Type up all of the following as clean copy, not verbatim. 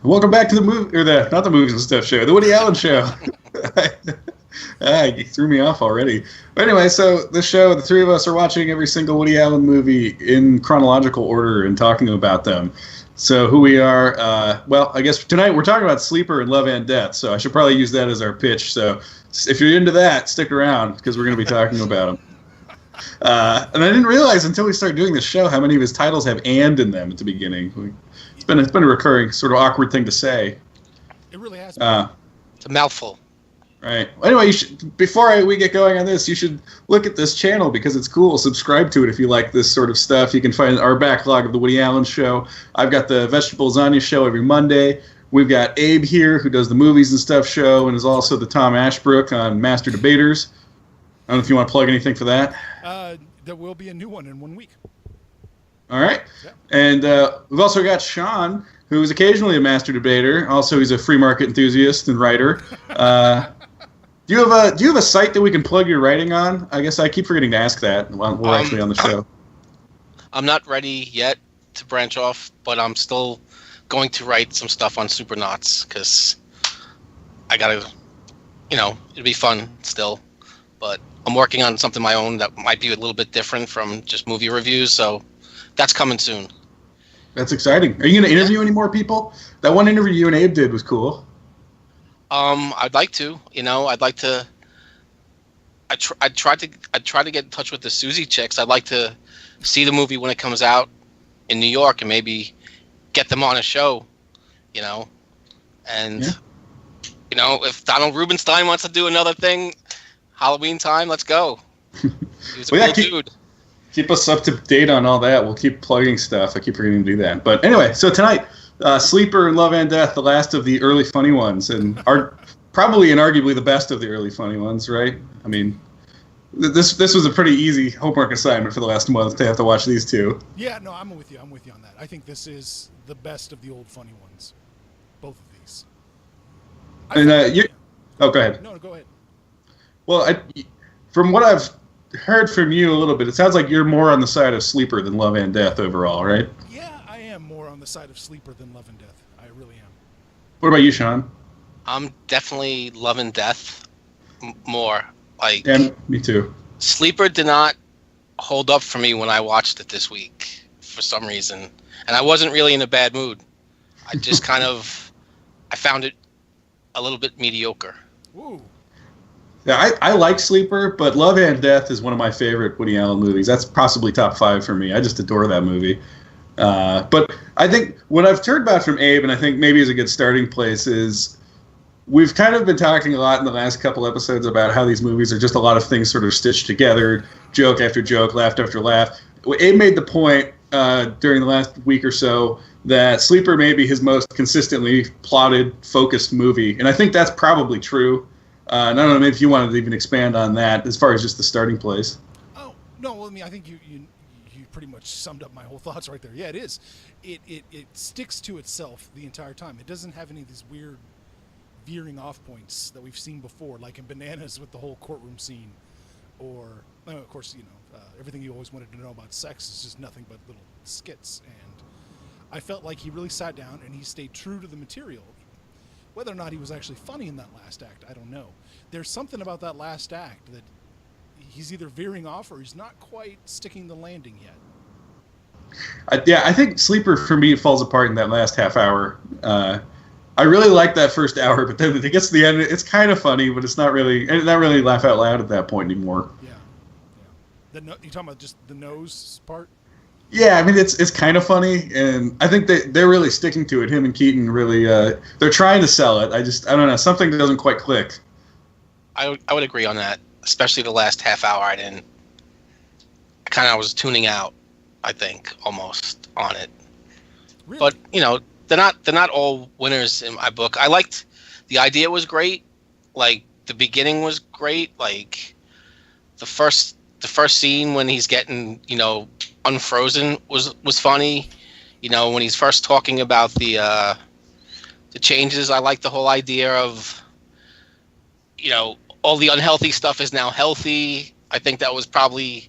Welcome back to the movie, or not the movies and stuff show, the Woody Allen show. You threw me off already. But anyway, so the show, the three of us are watching every single Woody Allen movie in chronological order and talking about them. So who we are, I guess tonight we're talking about Sleeper and Love and Death, so I should probably use that as our pitch. So if you're into that, stick around, because we're going to be talking about them. And I didn't realize until we started doing this show how many of his titles have "and" in them at the beginning. It's been a recurring sort of awkward thing to say. It really has been. It's a mouthful. Right. Anyway, before we get going on this, you should look at this channel because it's cool. Subscribe to it if you like this sort of stuff. You can find our backlog of the Woody Allen show. I've got the Vegetable Lasagna show every Monday. We've got Abe here, who does the movies and stuff show, and is also the Tom Ashbrook on Master Debaters. I don't know if you want to plug anything for that. There will be a new one in 1 week. All right. Yeah. And we've also got Shawn, who is occasionally a master debater. Also, he's a free market enthusiast and writer. Do you have a site that we can plug your writing on? I guess I keep forgetting to ask that while we're actually on the show. I'm not ready yet to branch off, but I'm still going to write some stuff on Supernauts because I gotta, it'd be fun still. But I'm working on something of my own that might be a little bit different from just movie reviews, so that's coming soon. That's exciting. Are you going to interview any more people? That one interview you and Abe did was cool. I'd like to. I'd like to. I try to get in touch with the Susie chicks. I'd like to see the movie when it comes out in New York and maybe get them on a show. And if Donald Rubenstein wants to do another thing, Halloween time, let's go. He was a cool dude. Keep us up to date on all that. We'll keep plugging stuff. I keep forgetting to do that. But anyway, so tonight, Sleeper and Love and Death, the last of the early funny ones, and are probably and arguably the best of the early funny ones, right? I mean, this was a pretty easy homework assignment for the last month to have to watch these two. Yeah, no, I'm with you. I'm with you on that. I think this is the best of the old funny ones. Both of these. Go ahead. No, go ahead. Well, from what I've heard from you a little bit, it sounds like you're more on the side of Sleeper than Love and Death overall, right? Yeah, I am more on the side of Sleeper than Love and Death. I really am. What about you, Shawn? I'm definitely Love and Death more. Yeah, me too. Sleeper did not hold up for me when I watched it this week for some reason, and I wasn't really in a bad mood. I just I found it a little bit mediocre. Ooh. Yeah, I like Sleeper, but Love and Death is one of my favorite Woody Allen movies. That's possibly top 5 for me. I just adore that movie. But I think what I've heard about from Abe, and I think maybe is a good starting place, is we've kind of been talking a lot in the last couple episodes about how these movies are just a lot of things sort of stitched together, joke after joke, laugh after laugh. Abe made the point during the last week or so that Sleeper may be his most consistently plotted, focused movie, and I think that's probably true. I don't know, maybe if you wanted to even expand on that as far as just the starting place. Oh, no, well, I think you pretty much summed up my whole thoughts right there. Yeah, it is. It sticks to itself the entire time. It doesn't have any of these weird veering off points that we've seen before, like in Bananas with the whole courtroom scene, or, of course, everything you always wanted to know about sex is just nothing but little skits. And I felt like he really sat down and he stayed true to the material. Whether or not he was actually funny in that last act, I don't know. There's something about that last act that he's either veering off or he's not quite sticking the landing yet. I think Sleeper for me falls apart in that last half hour. I really like that first hour, but then when it gets to the end, it's kind of funny, but it's not really laugh out loud at that point anymore. Yeah. You talking about just the nose part? Yeah, I mean it's kind of funny, and I think they're really sticking to it. Him and Keaton really they're trying to sell it. I don't know, something doesn't quite click. I would agree on that, especially the last half hour. I was tuning out. I think almost on it, really? But they're not all winners in my book. I liked the idea was great. Like the beginning was great. Like the first scene when he's getting unfrozen was funny. When he's first talking about the changes, I like the whole idea of all the unhealthy stuff is now healthy. I think that was probably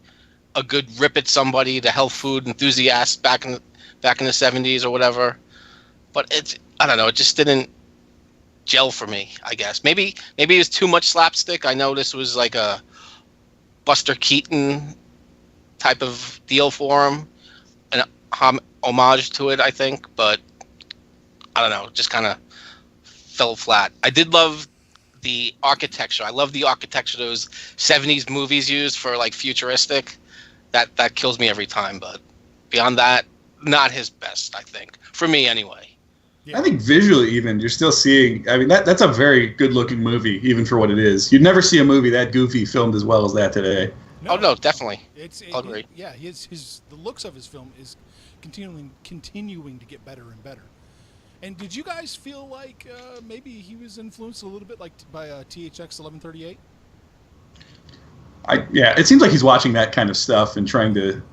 a good rip at somebody, the health food enthusiast back in the 70s or whatever. But I don't know. It just didn't gel for me. I guess maybe it was too much slapstick. I know this was like a Buster Keaton type of deal for him, an homage to it, I think. But I don't know. Just kind of fell flat. I did love the architecture. I love the architecture those 70s movies used for like futuristic. That kills me every time. But beyond that, not his best, I think. For me, anyway. Yeah. I think visually, even you're still seeing. I mean, that's a very good-looking movie, even for what it is. You'd never see a movie that goofy filmed as well as that today. No, definitely. I'll agree. The looks of his film is continuing to get better and better. And did you guys feel like maybe he was influenced a little bit by THX 1138? Yeah, it seems like he's watching that kind of stuff and trying to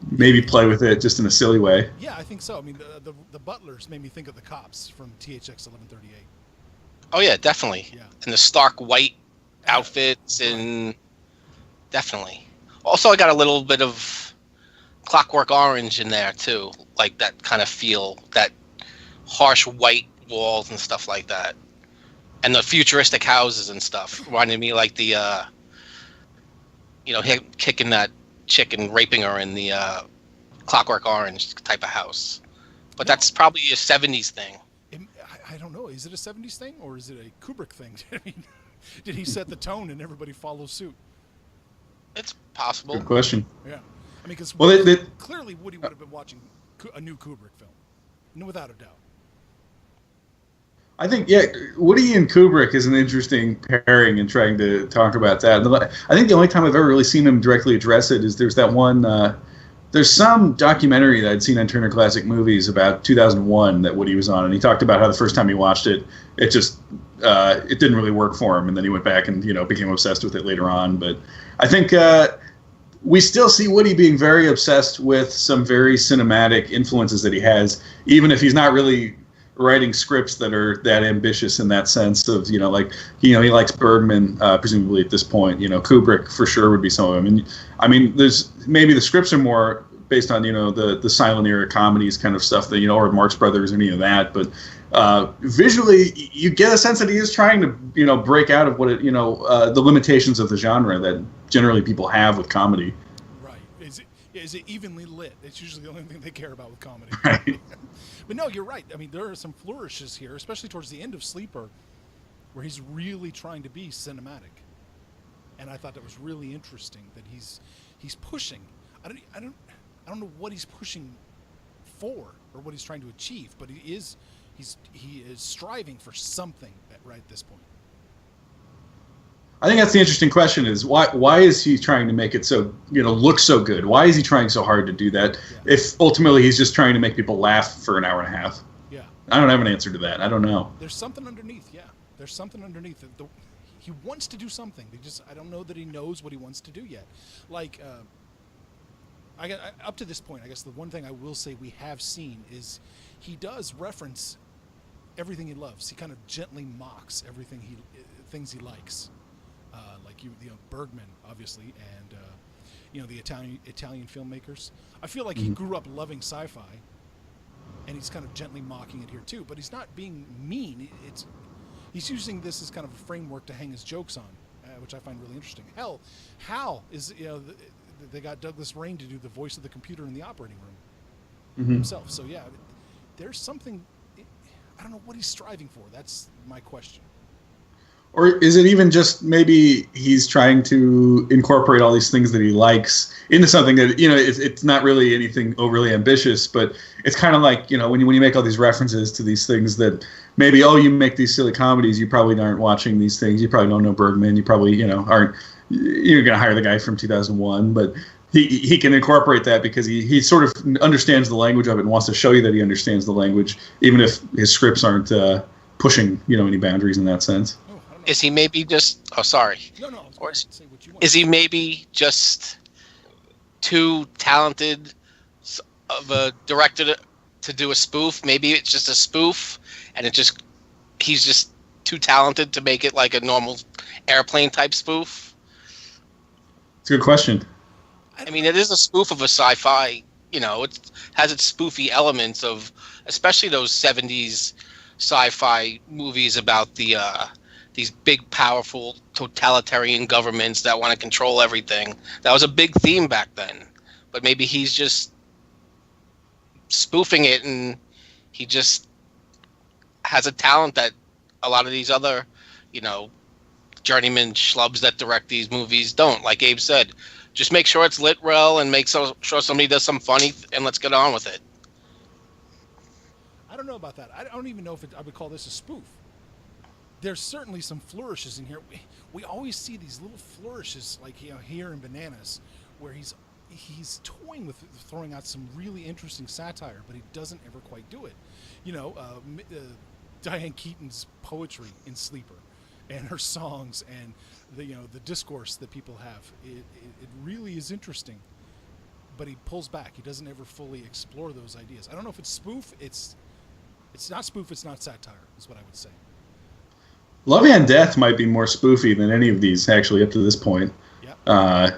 maybe play with it just in a silly way. Yeah, I think so. I mean, the butlers made me think of the cops from THX 1138. Oh yeah, definitely. Yeah. And the stark white outfits, and definitely. Also, I got a little bit of Clockwork Orange in there too, like that kind of feel, that harsh white walls and stuff like that, and the futuristic houses and stuff reminded me like the, him kicking that chick and raping her in the Clockwork Orange type of house. But that's probably a 70s thing. I don't know. Is it a 70s thing or is it a Kubrick thing? I mean, did he set the tone and everybody follows suit? It's possible. Good question. Yeah. I mean, because clearly Woody would have been watching a new Kubrick film. No, without a doubt. I think, Woody and Kubrick is an interesting pairing in trying to talk about that. I think the only time I've ever really seen him directly address it is there's that one, there's some documentary that I'd seen on Turner Classic Movies about 2001 that Woody was on, and he talked about how the first time he watched it, it just, it didn't really work for him, and then he went back and, became obsessed with it later on. But I think we still see Woody being very obsessed with some very cinematic influences that he has, even if he's not really writing scripts that are that ambitious in that sense of, he likes Bergman, presumably at this point. Kubrick for sure would be some of them. And I mean, there's maybe the scripts are more based on, the silent era comedies kind of stuff that, or Marx Brothers or any of that. But visually, you get a sense that he is trying to, break out of what the limitations of the genre that generally people have with comedy. Right. Is it evenly lit? It's usually the only thing they care about with comedy. Right. But no, you're right. I mean, there are some flourishes here, especially towards the end of Sleeper, where he's really trying to be cinematic. And I thought that was really interesting that he's pushing. I don't know what he's pushing for or what he's trying to achieve, but he is striving for something right at this point. I think that's the interesting question: is why is he trying to make it so look so good? Why is he trying so hard to do that? Yeah. If ultimately he's just trying to make people laugh for an hour and a half. Yeah, I don't have an answer to that. I don't know. There's something underneath. Yeah, there's something underneath. He wants to do something. I don't know that he knows what he wants to do yet. Like, up to this point, I guess the one thing I will say we have seen is he does reference everything he loves. He kind of gently mocks things he likes. Bergman, obviously, and the Italian filmmakers. I feel like he grew up loving sci-fi, and he's kind of gently mocking it here too. But he's not being mean. He's using this as kind of a framework to hang his jokes on, which I find really interesting. Hell, Hal is they got Douglas Rain to do the voice of the computer in the operating room himself. So yeah, there's something. I don't know what he's striving for. That's my question. Or is it even just maybe he's trying to incorporate all these things that he likes into something that, it's not really anything overly ambitious, but it's kind of like, when you make all these references to these things that maybe, you make these silly comedies, you probably aren't watching these things, you probably don't know Bergman, you probably, aren't, you're going to hire the guy from 2001, but he can incorporate that because he sort of understands the language of it and wants to show you that he understands the language, even if his scripts aren't pushing, any boundaries in that sense. Is he maybe just... Oh, sorry. No. Or is he maybe just too talented of a director to do a spoof? Maybe it's just a spoof, and he's just too talented to make it like a normal airplane-type spoof? It's a good question. I mean, it is a spoof of a sci-fi. It has its spoofy elements of... Especially those 70s sci-fi movies about these big, powerful, totalitarian governments that want to control everything. That was a big theme back then. But maybe he's just spoofing it, and he just has a talent that a lot of these other, you know, journeyman schlubs that direct these movies don't. Like Abe said, just make sure it's lit well and make sure somebody does some funny, and let's get on with it. I don't know about that. I don't even know if I would call this a spoof. There's certainly some flourishes in here. We always see these little flourishes, like here in Bananas, where he's toying with throwing out some really interesting satire, but he doesn't ever quite do it. Diane Keaton's poetry in Sleeper, and her songs, and the discourse that people have. It really is interesting, but he pulls back. He doesn't ever fully explore those ideas. I don't know if it's spoof. It's not spoof. It's not satire. Is what I would say. Love and Death might be more spoofy than any of these actually up to this point. Yeah.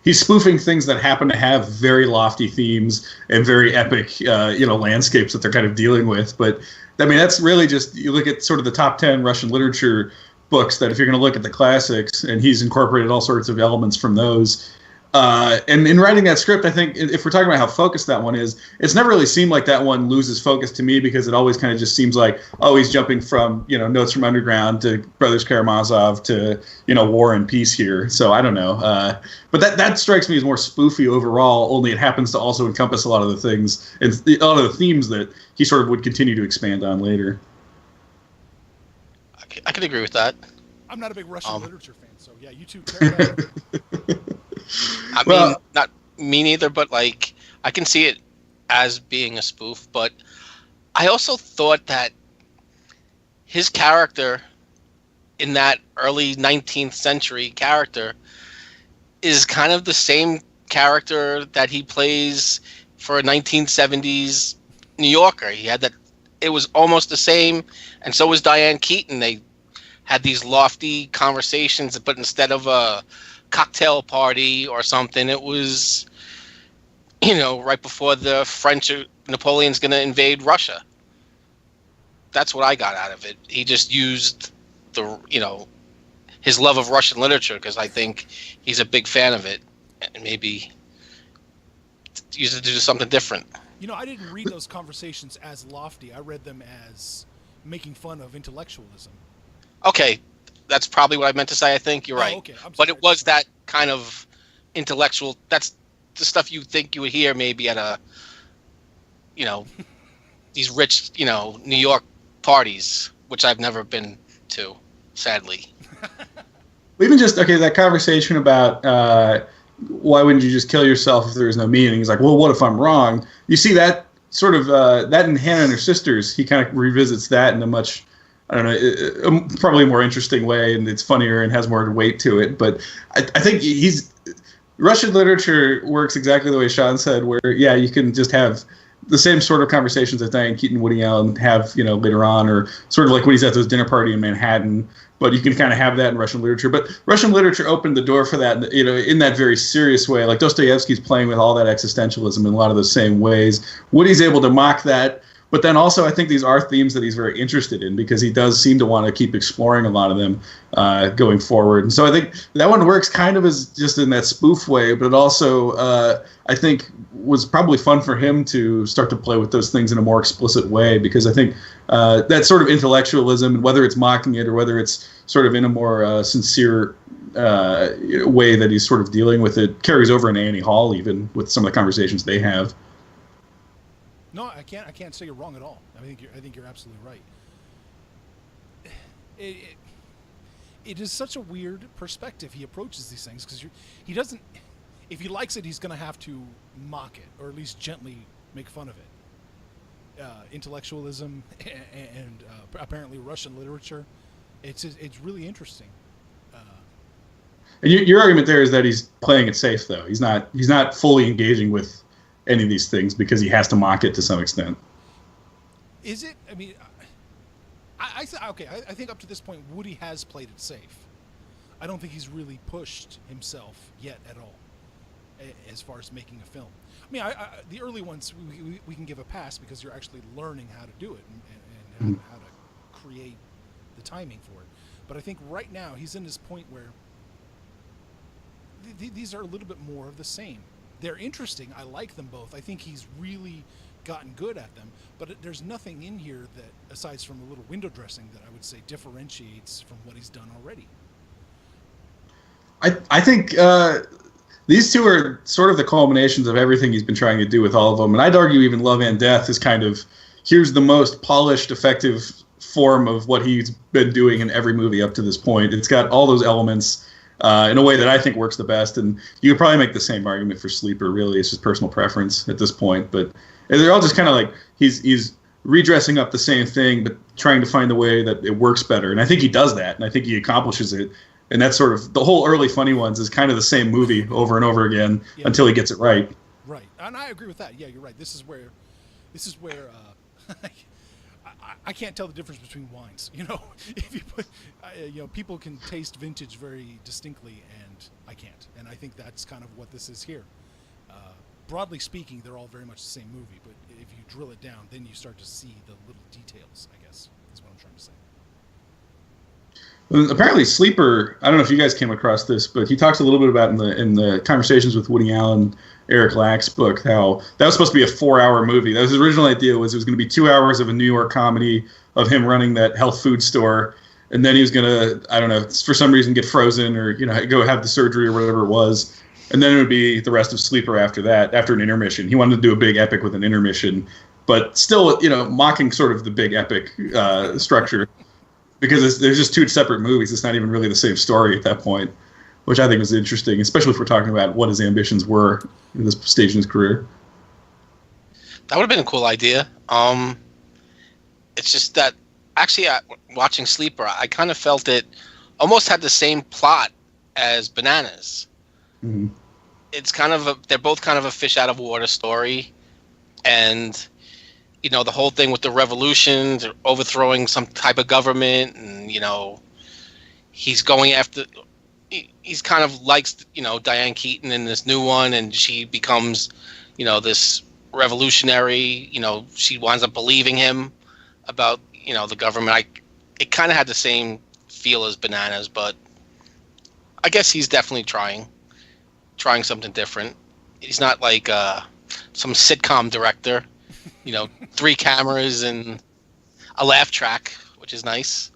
He's spoofing things that happen to have very lofty themes and very epic, landscapes that they're kind of dealing with. But I mean, that's really just, you look at sort of the top 10 Russian literature books, that if you're going to look at the classics, and he's incorporated all sorts of elements from those. And in writing that script, I think if we're talking about how focused that one is, it's never really seemed like that one loses focus to me, because it always kind of just seems like, oh, he's jumping from, Notes from Underground to Brothers Karamazov to, War and Peace here. So I don't know. But that strikes me as more spoofy overall, only it happens to also encompass a lot of the things and a lot of the themes that he sort of would continue to expand on later. I can agree with that. I'm not a big Russian literature fan, so yeah, you two tear it up. I mean, not me neither, but like, I can see it as being a spoof, but I also thought that his character in that early 19th century character is kind of the same character that he plays for a 1970s New Yorker. He had that, it was almost the same, and so was Diane Keaton. They had these lofty conversations, but instead of a cocktail party or something, it was, right before the French, Napoleon's going to invade Russia. That's what I got out of it. He just used his love of Russian literature, because I think he's a big fan of it, and maybe use it to do something different. I didn't read those conversations as lofty. I read them as making fun of intellectualism. Okay, that's probably what I meant to say. I think you're right. Okay. But it was that kind of intellectual. That's the stuff you think you would hear maybe at a, these rich, New York parties, which I've never been to, sadly. Even just, that conversation about why wouldn't you just kill yourself if there was no meaning? He's like, well, what if I'm wrong? You see that sort of, that in Hannah and Her Sisters, he kind of revisits that in a much, I don't know, probably a more interesting way, and it's funnier and has more weight to it. But I think Russian literature works exactly the way Shawn said, where, you can just have the same sort of conversations that Diane Keaton, Woody Allen have, later on, or sort of like when he's at those dinner party in Manhattan. But you can kind of have that in Russian literature. But Russian literature opened the door for that, in that very serious way. Like Dostoevsky's playing with all that existentialism in a lot of the same ways. Woody's able to mock that. But then also, I think these are themes that he's very interested in, because he does seem to want to keep exploring a lot of them going forward. And so I think that one works kind of as just in that spoof way, but it also, I think, was probably fun for him to start to play with those things in a more explicit way, because I think that sort of intellectualism, whether it's mocking it or whether it's sort of in a more sincere way that he's sort of dealing with it, carries over in Annie Hall, even with some of the conversations they have. No, I can't say you're wrong at all. I think you're absolutely right. It is such a weird perspective he approaches these things, because he doesn't. If he likes it, he's going to have to mock it, or at least gently make fun of it. Intellectualism and apparently Russian literature. It's really interesting. And your argument there is that he's playing it safe, though. He's not fully engaging with any of these things because he has to mock it to some extent. Is it? I mean, I think up to this point, Woody has played it safe. I don't think he's really pushed himself yet at all, as far as making a film. I mean, the early ones we can give a pass, because you're actually learning how to do it, and how to create the timing for it. But I think right now he's in this point where these are a little bit more of the same. They're interesting. I like them both. I think he's really gotten good at them. But there's nothing in here that, aside from a little window dressing, that I would say differentiates from what he's done already. I think these two are sort of the culminations of everything he's been trying to do with all of them. And I'd argue even Love and Death is kind of, here's the most polished, effective form of what he's been doing in every movie up to this point. It's got all those elements in a way that I think works the best. And you could probably make the same argument for Sleeper, really. It's just personal preference at this point. But they're all just kind of like, he's redressing up the same thing, but trying to find a way that it works better. And I think he does that, and I think he accomplishes it. And that's sort of, the whole early Funny Ones is kind of the same movie over and over again until he gets it right. Right. And I agree with that. Yeah, you're right. This is where I can't tell the difference between wines. You know, if you put, people can taste vintage very distinctly, and I can't. And I think that's kind of what this is here. Broadly speaking, they're all very much the same movie, but if you drill it down, then you start to see the little details, I guess, is what I'm trying to say. Well, apparently, Sleeper, I don't know if you guys came across this, but he talks a little bit about in the Conversations with Woody Allen, Eric Lack's book, how that was supposed to be a 4-hour movie. That was his original idea, was it was going to be 2 hours of a New York comedy of him running that health food store, and then he was going to, I don't know, for some reason get frozen or go have the surgery or whatever it was. And then it would be the rest of Sleeper after that, after an intermission. He wanted to do a big epic with an intermission, but still, mocking sort of the big epic structure, because there's just two separate movies. It's not even really the same story at that point, which I think was interesting, especially if we're talking about what his ambitions were in this stage in his career. That would have been a cool idea. It's just that, actually, watching Sleeper, I kind of felt it almost had the same plot as Bananas. Mm-hmm. It's kind of they're both kind of a fish out of water story, and the whole thing with the revolution, overthrowing some type of government, and he's going after. He's kind of likes Diane Keaton in this new one, and she becomes this revolutionary. She winds up believing him about the government. It kind of had the same feel as Bananas, but I guess he's definitely trying something different. He's not like some sitcom director, 3 cameras and a laugh track, which is nice.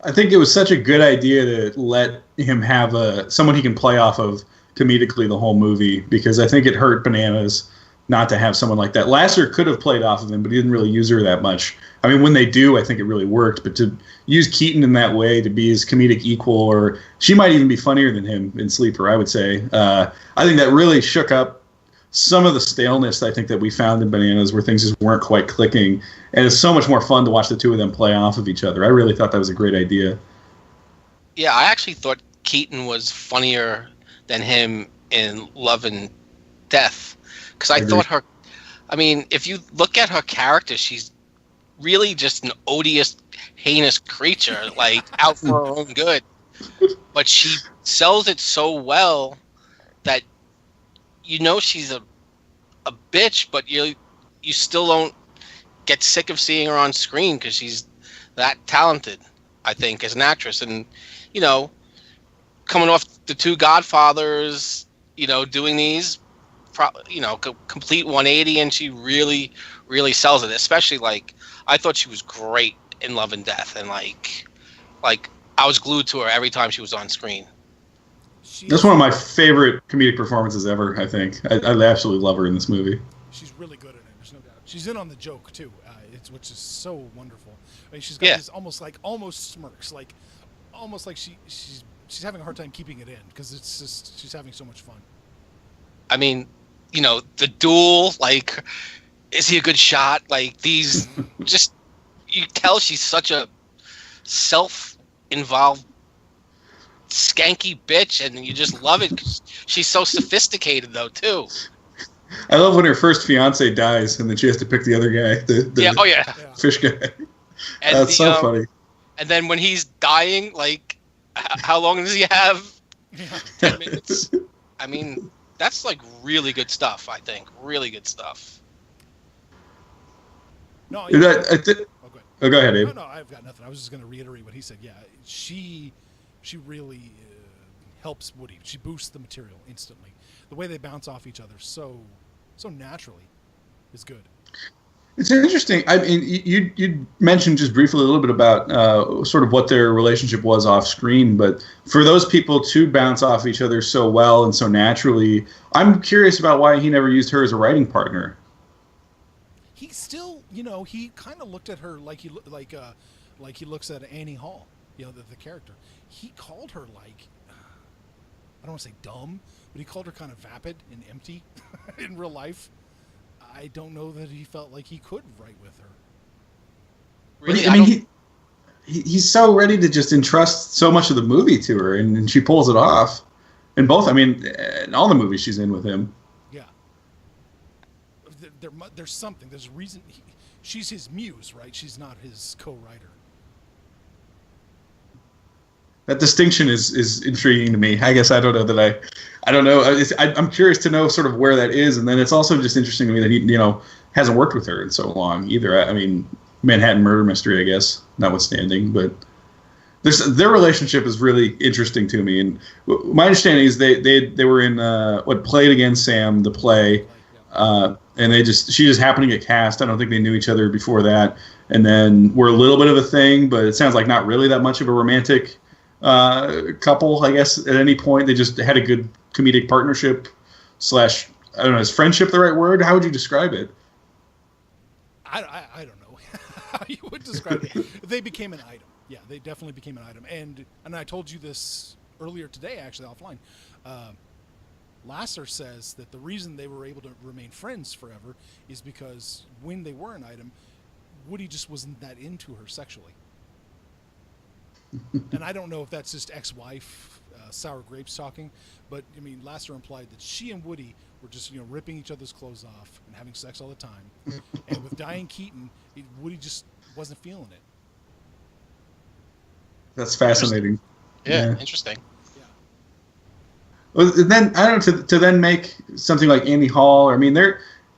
I think it was such a good idea to let him have someone he can play off of comedically the whole movie, because I think it hurt Bananas not to have someone like that. Lasser could have played off of him, but he didn't really use her that much. I mean, when they do, I think it really worked. But to use Keaton in that way, to be his comedic equal, or she might even be funnier than him in Sleeper, I would say. I think that really shook up some of the staleness, I think, that we found in Bananas, where things just weren't quite clicking. And it's so much more fun to watch the two of them play off of each other. I really thought that was a great idea. Yeah, I actually thought Keaton was funnier than him in Love and Death. Because I thought her, if you look at her character, she's really just an odious, heinous creature, like out for her own good. But she sells it so well that she's a bitch, but you still don't get sick of seeing her on screen because she's that talented, I think, as an actress. And coming off the 2 Godfathers, doing these. Complete 180, and she really, really sells it. Especially I thought she was great in Love and Death, and like I was glued to her every time she was on screen. That's one of my favorite comedic performances ever. I think I absolutely love her in this movie. She's really good in it. There's no doubt. She's in on the joke too, which is so wonderful. She's got this almost smirks, almost like she's having a hard time keeping it in, because it's just she's having so much fun. The duel, is he a good shot? These, just, you tell she's such a self-involved, skanky bitch, and you just love it 'cause she's so sophisticated, though, too. I love when her first fiance dies, and then she has to pick the other guy, the fish guy. And that's so funny. And then when he's dying, how long does he have? 10 minutes? That's really good stuff, I think. Really good stuff. No, Is yeah. that, I thi- Oh, go ahead. oh, go ahead, Abe. No, I've got nothing. I was just going to reiterate what he said. Yeah, she really helps Woody. She boosts the material instantly. The way they bounce off each other so naturally is good. It's interesting. I mean, you mentioned just briefly a little bit about sort of what their relationship was off screen, but for those people to bounce off each other so well and so naturally, I'm curious about why he never used her as a writing partner. He still, he kind of looked at her like he looks at Annie Hall, the character. He called her like, I don't want to say dumb, but he called her kind of vapid and empty in real life. I don't know that he felt like he could write with her. Really, I mean, he's so ready to just entrust so much of the movie to her, and she pulls it off. In both, I mean, in all the movies she's in with him. Yeah. There's something. There's a reason. She's his muse, right? She's not his co-writer. That distinction is intriguing to me. I guess I don't know that I don't know. I'm curious to know sort of where that is, and then it's also just interesting to me that he hasn't worked with her in so long either. I mean, Manhattan Murder Mystery, I guess, notwithstanding, but their relationship is really interesting to me. And my understanding is they were in what Played Against Sam, the play, and she just happened to get cast. I don't think they knew each other before that, and then were a little bit of a thing, but it sounds like not really that much of a romantic couple, I guess. At any point, they just had a good comedic partnership / I don't know, is friendship the right word? How would you describe it? I don't know how you would describe it. They became an item. Yeah, they definitely became an item. And I told you this earlier today, actually, offline. Lasser says that the reason they were able to remain friends forever is because when they were an item, Woody just wasn't that into her sexually. And I don't know if that's just ex-wife sour grapes talking, but I mean, Lasser implied that she and Woody were just ripping each other's clothes off and having sex all the time. And with Diane Keaton, Woody just wasn't feeling it. That's fascinating. Yeah, interesting. Yeah. Well, then I don't know, to then make something like Annie Hall. I mean,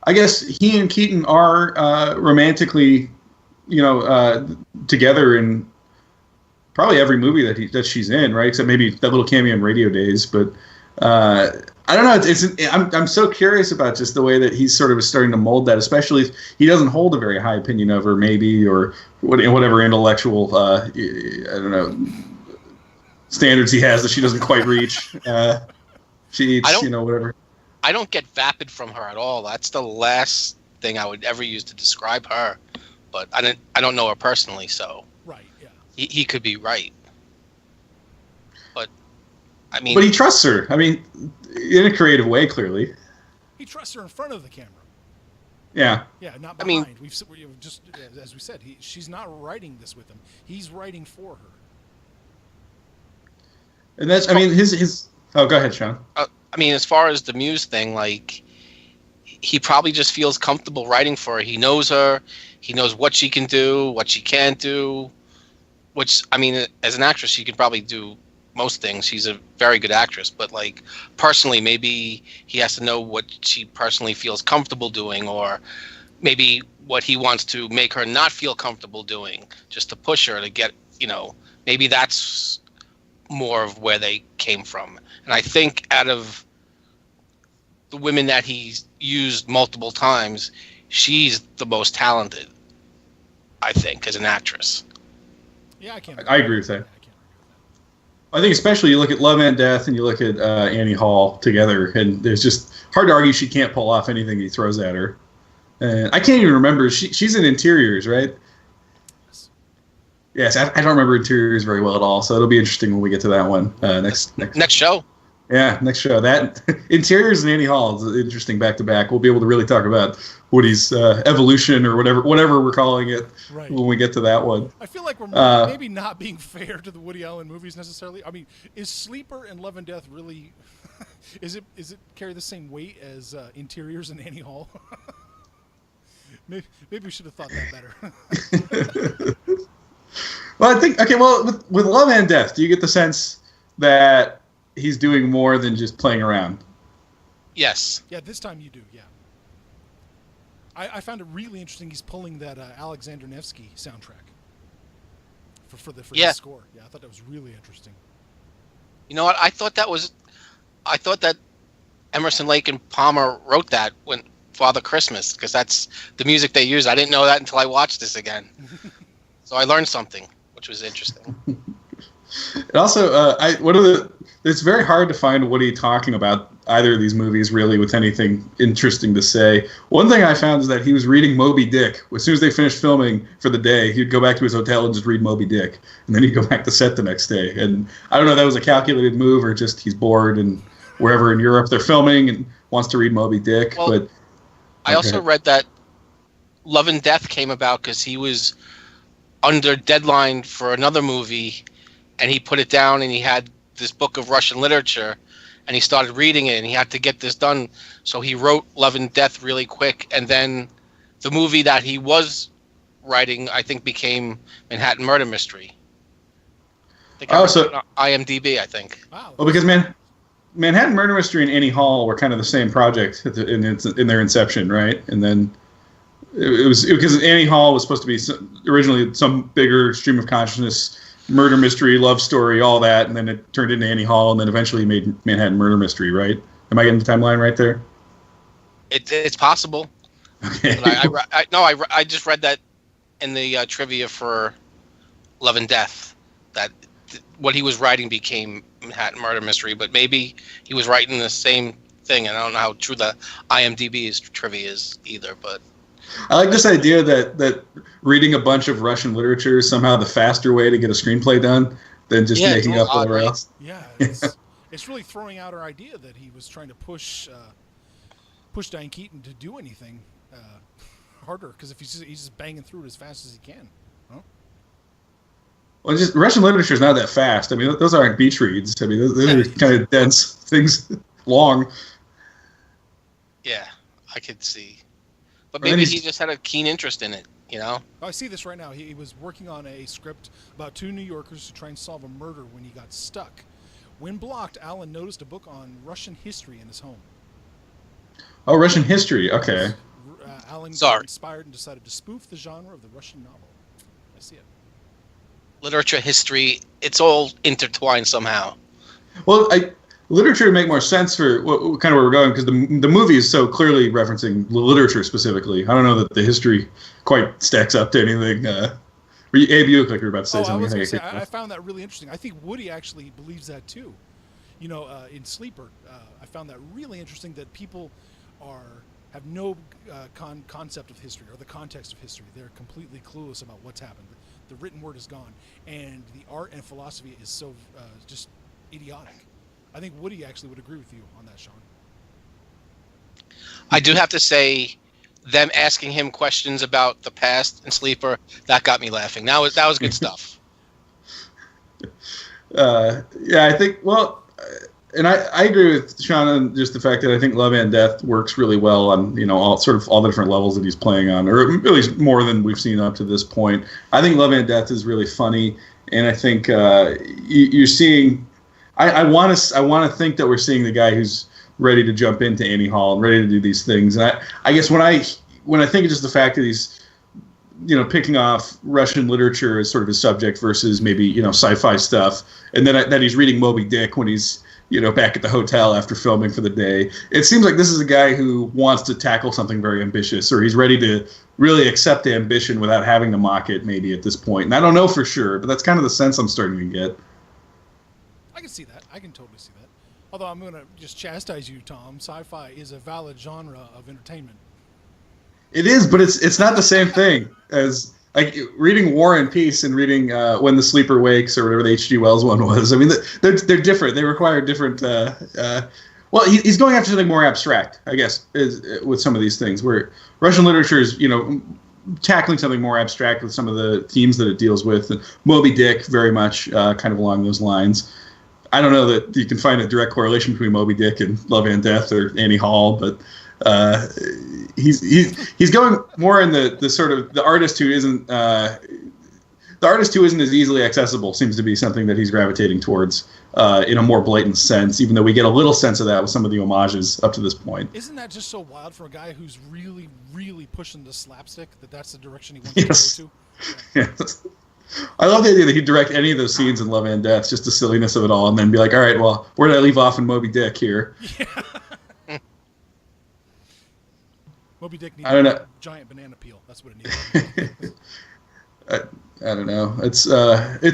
I guess he and Keaton are romantically, together in probably every movie that she's in, right? Except maybe that little cameo in Radio Days. But I don't know. I'm so curious about just the way that he's sort of starting to mold that, especially if he doesn't hold a very high opinion of her, maybe, or whatever intellectual, I don't know, standards he has that she doesn't quite reach. She eats, whatever. I don't get vapid from her at all. That's the last thing I would ever use to describe her. But I don't know her personally, so. Right, yeah. He could be right. But, I mean... But he trusts her. I mean, in a creative way, clearly. He trusts her in front of the camera. Yeah. Yeah, not behind. I mean, we've just, as we said, she's not writing this with him. He's writing for her. And that's, I mean, his... Oh, go ahead, Shawn. I mean, as far as the muse thing, like, he probably just feels comfortable writing for her. He knows her. He knows what she can do, what she can't do. Which, I mean, as an actress, she could probably do most things. She's a very good actress. But, like, personally, maybe he has to know what she personally feels comfortable doing, or maybe what he wants to make her not feel comfortable doing, just to push her to get, maybe that's more of where they came from. And I think out of the women that he's used multiple times, she's the most talented, I think, as an actress. Yeah, I agree with that. I think especially you look at Love and Death and you look at Annie Hall together, and there's just hard to argue she can't pull off anything he throws at her. And I can't even remember. She's in Interiors, right? Yes, I don't remember Interiors very well at all, so it'll be interesting when we get to that one next show. Yeah, next show. That Interiors and Annie Hall is interesting back to back. We'll be able to really talk about Woody's evolution or whatever we're calling it when we get to that one. I feel like we're maybe not being fair to the Woody Allen movies necessarily. I mean, is Sleeper and Love and Death really? is it carry the same weight as Interiors and Annie Hall? maybe we should have thought that better. Well, I think with Love and Death, do you get the sense that he's doing more than just playing around? Yes. Yeah, this time you do. Yeah. I found it really interesting. He's pulling that Alexander Nevsky soundtrack for the score. Yeah, I thought that was really interesting. You know what? I thought that Emerson, Lake and Palmer wrote that when Father Christmas, because that's the music they use. I didn't know that until I watched this again. So I learned something, which was interesting. And also, it's very hard to find Woody talking about either of these movies really with anything interesting to say. One thing I found is that he was reading Moby Dick. As soon as they finished filming for the day, he'd go back to his hotel and just read Moby Dick, and then he'd go back to set the next day. And I don't know if that was a calculated move or just he's bored and wherever in Europe they're filming and wants to read Moby Dick. Well, but I also read that Love and Death came about because he was under deadline for another movie, and he put it down, and he had this book of Russian literature, and he started reading it, and he had to get this done, so he wrote Love and Death really quick, and then the movie that he was writing, I think, became Manhattan Murder Mystery. So IMDb, I think. Wow. Well, because Manhattan Murder Mystery and Annie Hall were kind of the same project in their inception, right? And then it was because Annie Hall was supposed to be originally some bigger stream of consciousness murder mystery, love story, all that, and then it turned into Annie Hall, and then eventually made Manhattan Murder Mystery, right? Am I getting the timeline right there? It's possible. Okay. But I just read that in the trivia for Love and Death, that what he was writing became Manhattan Murder Mystery, but maybe he was writing the same thing, and I don't know how true the IMDb's trivia is either, but I like this idea that reading a bunch of Russian literature is somehow the faster way to get a screenplay done than just making up whatever else. Yeah, it's really throwing out our idea that he was trying to push Diane Keaton to do anything harder, because if he's just banging through it as fast as he can. Huh? Well, just Russian literature is not that fast. I mean, those aren't beach reads. I mean, those are kind of dense things, long. Yeah, I could see. But maybe he just had a keen interest in it, you know? I see this right now. He was working on a script about two New Yorkers who try and solve a murder when he got stuck. When blocked, Alan noticed a book on Russian history in his home. Oh, Russian history. Okay. Alan got inspired and decided to spoof the genre of the Russian novel. I see it. Literature, history, it's all intertwined somehow. Well, literature would make more sense for kind of where we're going, because the movie is so clearly referencing literature specifically. I don't know that the history quite stacks up to anything. Abe, you look like you were about to say something. I found that really interesting. I think Woody actually believes that too. You know, in Sleeper, I found that really interesting, that people have no concept of history or the context of history. They're completely clueless about what's happened. The written word is gone, and the art and philosophy is so just idiotic. I think Woody actually would agree with you on that, Shawn. I do have to say, them asking him questions about the past and Sleeper, that got me laughing. That was good stuff. Yeah, I think, well, and I agree with Shawn on just the fact that I think Love and Death works really well on, you know, all the different levels that he's playing on, or at least more than we've seen up to this point. I think Love and Death is really funny, and I think you're seeing. I want to think that we're seeing the guy who's ready to jump into Annie Hall and ready to do these things. And I guess when I think of just the fact that he's, you know, picking off Russian literature as sort of his subject versus maybe, you know, sci-fi stuff, and then that he's reading Moby Dick when he's, you know, back at the hotel after filming for the day, it seems like this is a guy who wants to tackle something very ambitious, or he's ready to really accept ambition without having to mock it maybe at this point. And I don't know for sure, but that's kind of the sense I'm starting to get. I can see that. I can totally see that. Although I'm going to just chastise you, Tom. Sci-fi is a valid genre of entertainment. It is, but it's not the same thing as like reading War and Peace and reading When the Sleeper Wakes or whatever the H.G. Wells one was. I mean, they're different. They require different. Well, he's going after something more abstract, I guess, with some of these things. Where Russian literature is, you know, tackling something more abstract with some of the themes that it deals with. And Moby Dick, very much kind of along those lines. I don't know that you can find a direct correlation between Moby Dick and Love and Death or Annie Hall, but he's going more in the sort of the artist who isn't the artist who isn't as easily accessible seems to be something that he's gravitating towards in a more blatant sense, even though we get a little sense of that with some of the homages up to this point. Isn't that just so wild for a guy who's really, really pushing the slapstick, that's the direction he wants Yes. to go to? Yeah. Yes. I love the idea that he'd direct any of those scenes in Love and Death, just the silliness of it all, and then be like, all right, well, where did I leave off in Moby Dick here? Yeah. Moby Dick needs I don't know. a giant banana peel. That's what it needs. I don't know. It's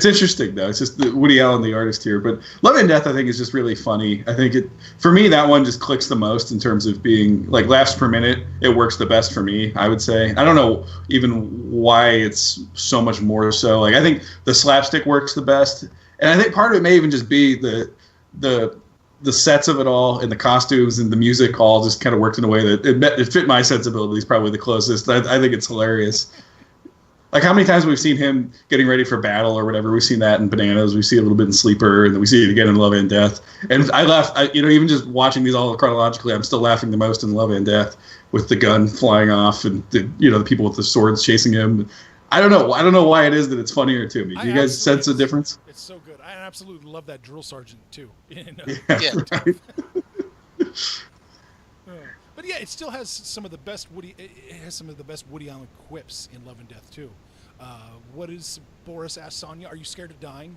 interesting though. It's just Woody Allen, the artist here. But Love and Death, I think, is just really funny. I think for me, that one just clicks the most in terms of being like laughs per minute. It works the best for me, I would say. I don't know even why it's so much more so. Like I think the slapstick works the best, and I think part of it may even just be the sets of it all and the costumes and the music all just kind of worked in a way that it fit my sensibilities probably the closest. I think it's hilarious. Like how many times we've seen him getting ready for battle or whatever. We've seen that in Bananas. We see it a little bit in Sleeper, and then we see it again in Love and Death. And I laugh, even just watching these all chronologically, I'm still laughing the most in Love and Death with the gun flying off and the people with the swords chasing him. I don't know why it is that it's funnier to me. Do you guys sense a difference? It's so good. I absolutely love that drill sergeant too. Yeah. Right. But yeah, it still has some of the best Woody. It has some of the best Woody Allen quips in Love and Death too. What is Boris asked Sonia? Are you scared of dying?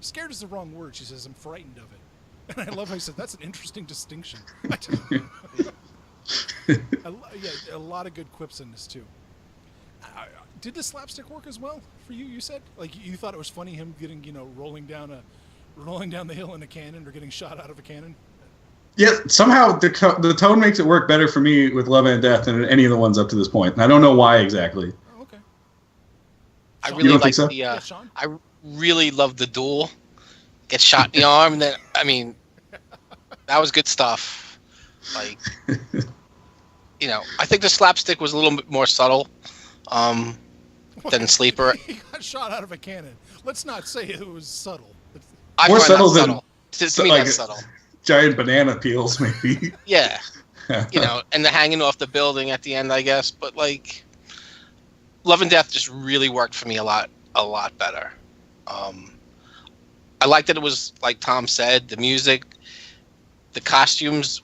Scared is the wrong word. She says, I'm frightened of it. And I love how he said that's an interesting distinction. A lot of good quips in this too. Did the slapstick work as well for you? You said like you thought it was funny him getting rolling down the hill in a cannon or getting shot out of a cannon. Yeah, somehow the tone makes it work better for me with Love and Death than any of the ones up to this point, and I don't know why exactly. Oh, okay. I really like so? Shawn? I really love the duel. Get shot in the arm. That was good stuff. Like, I think the slapstick was a little bit more subtle than Sleeper. He got shot out of a cannon. Let's not say it was subtle. More subtle than subtle. To me, that's subtle. Giant banana peels, maybe. Yeah. And the hanging off the building at the end, I guess. But like, Love and Death just really worked for me a lot better. I liked that it was like Tom said, the music, the costumes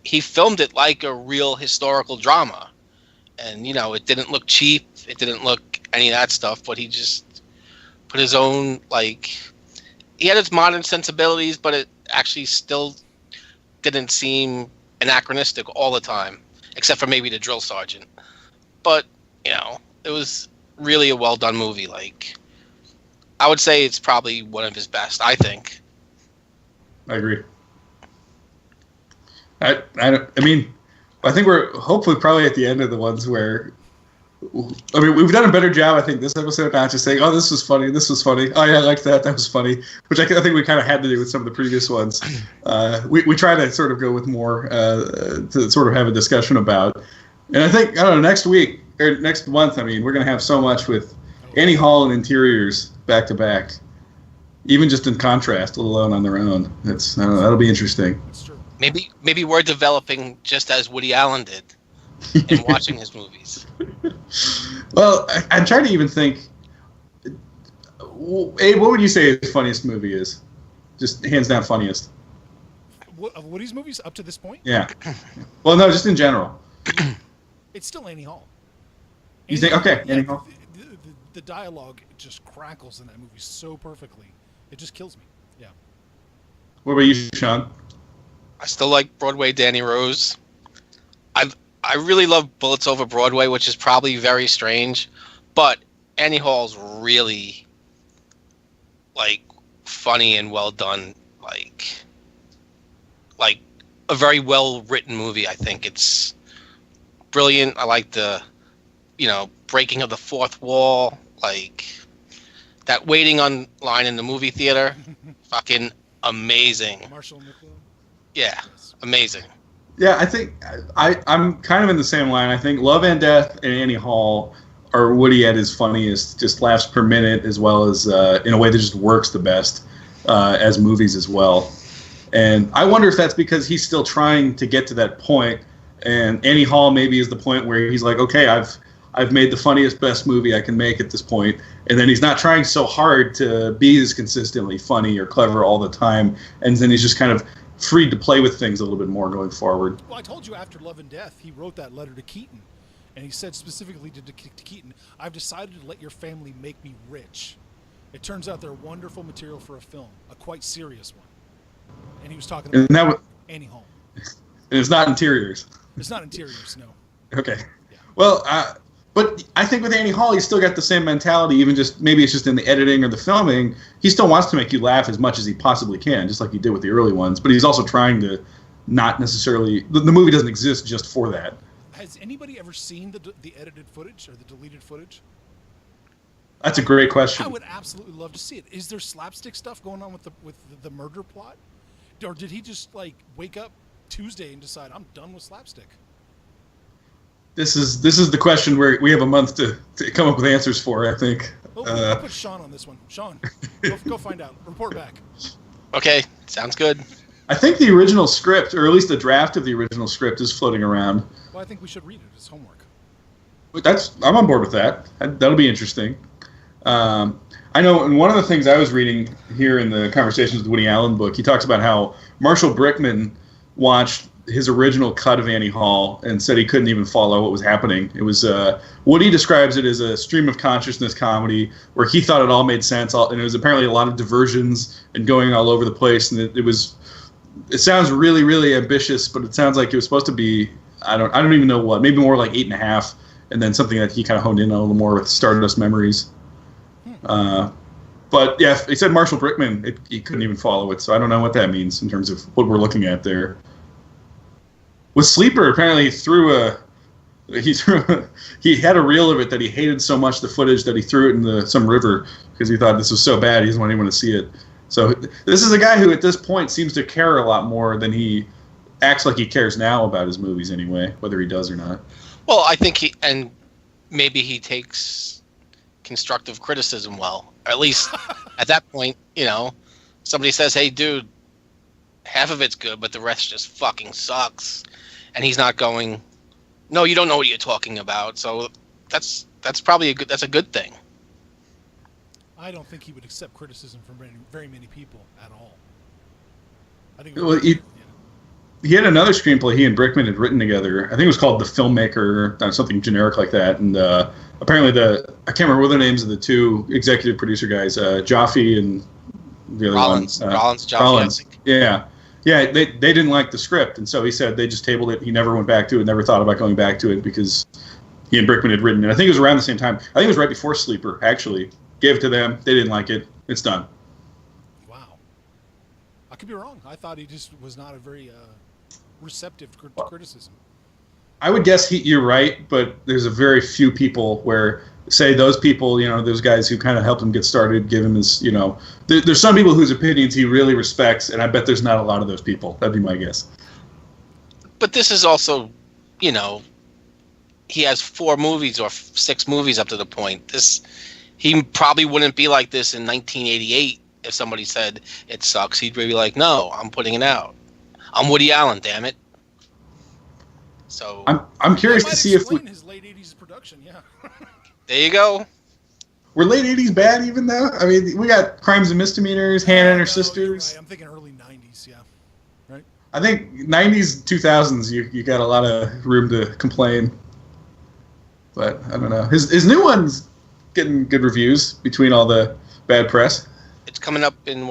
he filmed it like a real historical drama, and it didn't look cheap, it didn't look any of that stuff, but he just put his own he had its modern sensibilities, but it actually still didn't seem anachronistic all the time, except for maybe the drill sergeant. But, it was really a well-done movie. Like, I would say it's probably one of his best, I think. I agree. I think we're hopefully probably at the end of the ones where we've done a better job, I think, this episode, not just saying, oh, this was funny, oh, yeah, I liked that was funny, which I think we kind of had to do with some of the previous ones. We try to sort of go with more to sort of have a discussion about. And I think, next week, or next month, we're going to have so much with Annie Hall and Interiors back-to-back, even just in contrast, let alone on their own. That'll be interesting. That's true. Maybe we're developing just as Woody Allen did in watching his movies. Well, I'm trying to even think. Abe, what would you say his funniest movie is? Just hands down funniest. Of Woody's movies up to this point? Yeah. Well, no, just in general. It's still Annie Hall. You think? Okay, Annie Hall. The dialogue just crackles in that movie so perfectly. It just kills me. Yeah. What about you, Shawn? I still like Broadway Danny Rose. I really love Bullets Over Broadway, which is probably very strange, but Annie Hall's really funny and well done, like a very well written movie. I think it's brilliant. I like the breaking of the fourth wall, like that waiting on line in the movie theater. Fucking amazing. Marshall McLuhan. Yeah, amazing. Yeah, I think I'm kind of in the same line. I think Love and Death and Annie Hall are Woody at his funniest, just laughs per minute, as well as in a way that just works the best as movies as well. And I wonder if that's because he's still trying to get to that point, and Annie Hall maybe is the point where he's like, okay, I've made the funniest, best movie I can make at this point. And then he's not trying so hard to be as consistently funny or clever all the time. And then he's just kind of free to play with things a little bit more going forward. Well, I told you after Love and Death, he wrote that letter to Keaton. And he said specifically to Keaton, I've decided to let your family make me rich. It turns out they're wonderful material for a film, a quite serious one. And he was talking about Annie Hall. And it's not interiors. It's not interiors, no. Okay. Yeah. Well, but I think with Annie Hall, he's still got the same mentality, even just maybe it's just in the editing or the filming. He still wants to make you laugh as much as he possibly can, just like he did with the early ones. But he's also trying to not necessarily... The movie doesn't exist just for that. Has anybody ever seen the edited footage or the deleted footage? That's a great question. I would absolutely love to see it. Is there slapstick stuff going on with the murder plot? Or did he just like wake up Tuesday and decide I'm done with slapstick? This is the question where we have a month to come up with answers for, I think. I'll put Shawn on this one. Shawn, go find out. Report back. Okay, sounds good. I think the original script, or at least the draft of the original script, is floating around. Well, I think we should read it as homework. I'm on board with that. That'll be interesting. I know, and one of the things I was reading here in the Conversations with Woody Allen book, he talks about how Marshall Brickman watched his original cut of Annie Hall and said he couldn't even follow what was happening. It was Woody describes it as a stream of consciousness comedy where he thought it all made sense, and it was apparently a lot of diversions and going all over the place, and it sounds really, really ambitious, but it sounds like it was supposed to be, I don't even know what, maybe more like 8.5, and then something that he kind of honed in on a little more with Stardust Memories. But yeah, he said Marshall Brickman, he couldn't even follow it, so I don't know what that means in terms of what we're looking at there. With Sleeper, apparently he had a reel of it that he hated so much, the footage, that he threw it in some river because he thought this was so bad he doesn't want anyone to see it. So this is a guy who at this point seems to care a lot more than he acts like he cares now about his movies anyway, whether he does or not. Well, I think maybe he takes constructive criticism well. Or at least at that point, somebody says, hey, dude, half of it's good, but the rest just fucking sucks. And he's not going, no, you don't know what you're talking about. So that's probably a good thing. I don't think he would accept criticism from very many people at all. I think he had another screenplay he and Brickman had written together. I think it was called The Filmmaker, or something generic like that. And apparently I can't remember what the names of the two executive producer guys, Jaffe and the other Rollins. one. Rollins. I think. Yeah. Yeah, they didn't like the script, and so he said they just tabled it. He never went back to it, never thought about going back to it because he and Brickman had written it. I think it was around the same time. I think it was right before Sleeper, actually. Gave it to them. They didn't like it. It's done. Wow. I could be wrong. I thought he just was not a very receptive to criticism. I would guess you're right, but there's a very few people where, say, those people, those guys who kind of helped him get started, give him his, there's some people whose opinions he really respects, and I bet there's not a lot of those people. That'd be my guess. But this is also, he has 4 movies or 6 movies up to the point. He probably wouldn't be like this in 1988 if somebody said it sucks. He'd be like, no, I'm putting it out. I'm Woody Allen, damn it. So I'm curious to see if his late 80s production, yeah. There you go. Were late 80s bad even though? I mean, we got Crimes and Misdemeanors, Hannah and Her Sisters. Right. I'm thinking early 90s, yeah. Right? I think 90s, 2000s, you got a lot of room to complain. But I don't know. His new one's getting good reviews between all the bad press. It's coming up in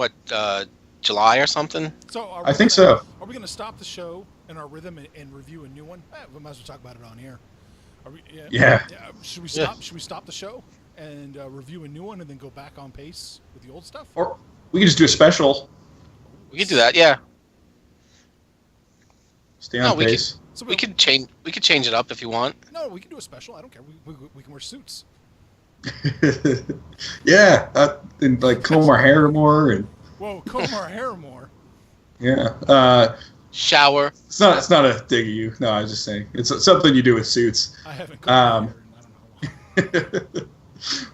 July or something? So I think so. Are we going to stop the show in our rhythm and review a new one? We might as well talk about it on air. Are we, yeah. Should we stop? Yeah. Should we stop the show and review a new one and then go back on pace with the old stuff? Or we could just do a special. We could do that, yeah. Stay on pace. We could change it up if you want. No, we can do a special. I don't care. We can wear suits. Yeah, and like comb our hair more and. Whoa, comb our hair more. Yeah. Shower. It's not a dig at you. No, I was just saying it's something you do with suits. I haven't combed my hair in I don't know how long.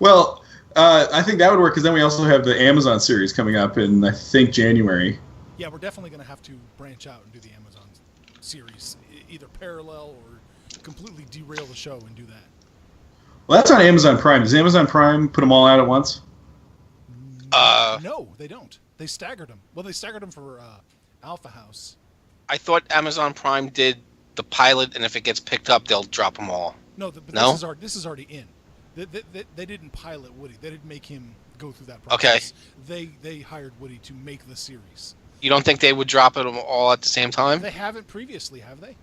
Well, I think that would work because then we also have the Amazon series coming up in I think January. Yeah, we're definitely going to have to branch out and do the Amazon series, either parallel or completely derail the show and do that. Well, that's on Amazon Prime. Does Amazon Prime put them all out at once? No, they don't. They staggered them. Well, they staggered them for Alpha House. I thought Amazon Prime did the pilot, and if it gets picked up, they'll drop them all. No, but No? this is already in. They didn't pilot Woody. They didn't make him go through that Okay. process. They hired Woody to make the series. You don't think they would drop it all at the same time? They haven't previously, have they?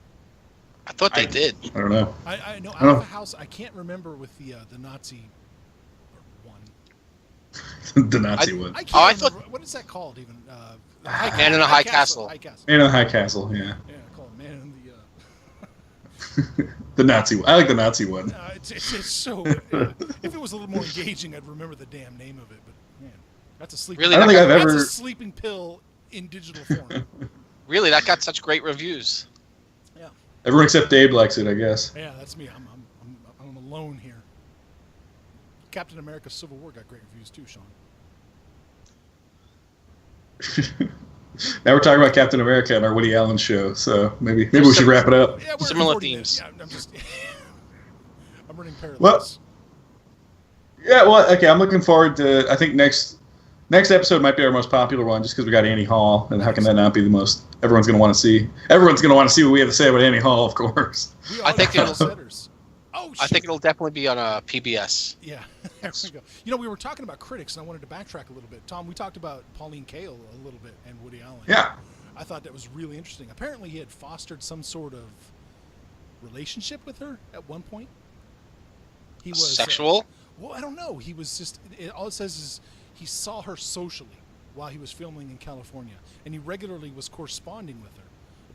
I thought they did. I don't know. I know I don't know. Alpha House. I can't remember with the Nazi one. The Nazi one. I can't I remember. thought- What is that called even? Man in a High Castle. High Castle. Man in the High Castle, yeah. Yeah, call it Man in the. The Nazi one. I like the Nazi one. It's so. If it was a little more engaging, I'd remember the damn name of it. But man, that's a sleeping. Really? I don't think I've That's ever. a sleeping pill in digital form. Really, that got such great reviews. Yeah, Everyone except Dave likes it, I guess. yeah, that's me. I'm alone here. Captain America: Civil War got great reviews too, Sean. Now we're talking about Captain America on our Woody Allen show, so maybe we should wrap it up. Yeah, we're Similar 40 themes. minutes. Yeah, I'm just. I'm running parallels. Well, yeah, well, okay. I'm looking forward to. I think next episode might be our most popular one, just because we got Annie Hall, and how can that not be the most? Everyone's going to want to see. Everyone's going to want to see what we have to say about Annie Hall, of course. We I are think the it'll- setters. Oh, I think it'll definitely be on a PBS. Yeah, there we go. You know, we were talking about critics, and I wanted to backtrack a little bit. Tom, we talked about Pauline Kael a little bit and Woody Allen. Yeah. I thought that was really interesting. Apparently, he had fostered some sort of relationship with her at one point. He was Sexual? well, I don't know. He was just. All it says is he saw her socially while he was filming in California, and he regularly was corresponding with her.